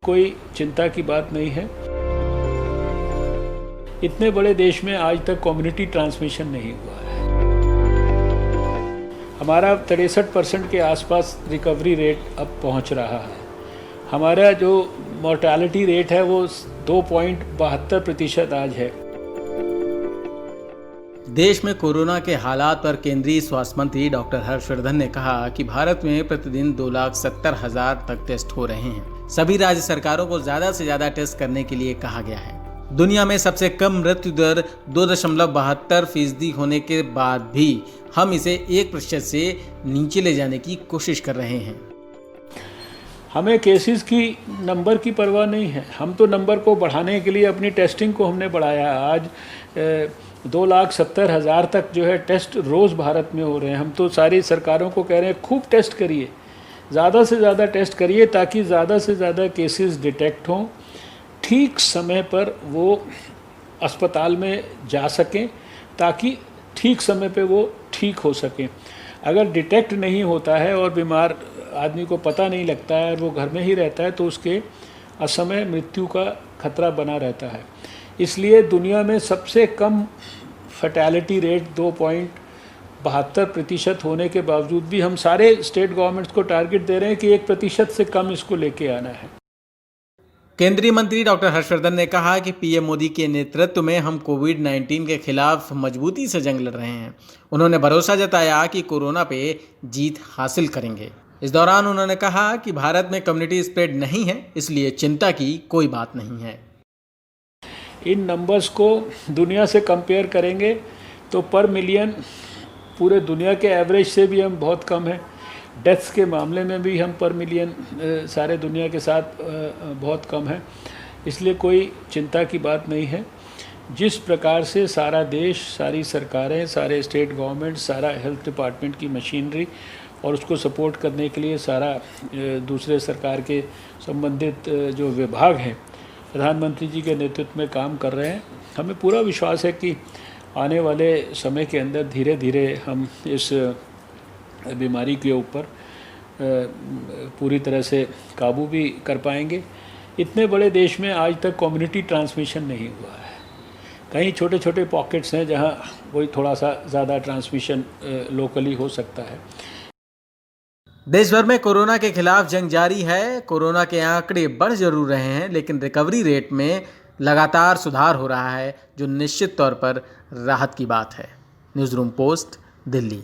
कोई चिंता की बात नहीं है। इतने बड़े देश में आज तक कम्युनिटी ट्रांसमिशन नहीं हुआ है। हमारा 63% के आसपास रिकवरी रेट अब पहुंच रहा है। हमारा जो मोर्टालिटी रेट है वो 2.72% आज है। देश में कोरोना के हालात पर केंद्रीय स्वास्थ्य मंत्री डॉक्टर हर्षवर्धन ने कहा कि भारत में प्रतिदिन 2,70,000 तक टेस्ट हो रहे हैं। सभी राज्य सरकारों को ज्यादा से ज्यादा टेस्ट करने के लिए कहा गया है। दुनिया में सबसे कम मृत्यु दर 2.72% होने के बाद भी हम इसे 1% से नीचे ले जाने की कोशिश कर रहे हैं। हमें केसेस की नंबर की परवाह नहीं है। हम तो नंबर को बढ़ाने के लिए अपनी टेस्टिंग को हमने बढ़ाया। आज 2,70,000 तक जो है टेस्ट रोज़ भारत में हो रहे हैं। हम तो सारी सरकारों को कह रहे हैं खूब टेस्ट करिए, ज़्यादा से ज़्यादा टेस्ट करिए ताकि ज़्यादा से ज़्यादा केसेस डिटेक्ट हों, ठीक समय पर वो अस्पताल में जा सकें ताकि ठीक समय पे वो ठीक हो सकें। अगर डिटेक्ट नहीं होता है और बीमार आदमी को पता नहीं लगता है और वो घर में ही रहता है तो उसके असमय मृत्यु का खतरा बना रहता है। इसलिए दुनिया में सबसे कम फैटेलिटी रेट 2.72% होने के बावजूद भी हम सारे स्टेट गवर्नमेंट्स को टारगेट दे रहे हैं कि 1% से कम इसको लेके आना है। केंद्रीय मंत्री डॉक्टर हर्षवर्धन ने कहा कि पीएम मोदी के नेतृत्व में हम कोविड-19 के खिलाफ मजबूती से जंग लड़ रहे हैं। उन्होंने भरोसा जताया कि कोरोना पे जीत हासिल करेंगे। इस दौरान उन्होंने कहा कि भारत में कम्युनिटी स्प्रेड नहीं है, इसलिए चिंता की कोई बात नहीं है। इन नंबर्स को दुनिया से कंपेयर करेंगे तो पर मिलियन पूरे दुनिया के एवरेज से भी हम बहुत कम हैं। डेथ्स के मामले में भी हम पर मिलियन सारे दुनिया के साथ बहुत कम हैं। इसलिए कोई चिंता की बात नहीं है। जिस प्रकार से सारा देश, सारी सरकारें, सारे स्टेट गवर्नमेंट, सारा हेल्थ डिपार्टमेंट की मशीनरी और उसको सपोर्ट करने के लिए सारा दूसरे सरकार के संबंधित जो विभाग हैं प्रधानमंत्री जी के नेतृत्व में काम कर रहे हैं, हमें पूरा विश्वास है कि आने वाले समय के अंदर धीरे धीरे हम इस बीमारी के ऊपर पूरी तरह से काबू भी कर पाएंगे। इतने बड़े देश में आज तक कम्युनिटी ट्रांसमिशन नहीं हुआ है। कहीं छोटे छोटे पॉकेट्स हैं जहां कोई थोड़ा सा ज़्यादा ट्रांसमिशन लोकली हो सकता है। देश भर में कोरोना के खिलाफ जंग जारी है। कोरोना के आंकड़े बढ़ जरूर रहे हैं, लेकिन रिकवरी रेट में लगातार सुधार हो रहा है, जो निश्चित तौर पर राहत की बात है। News room post, Delhi.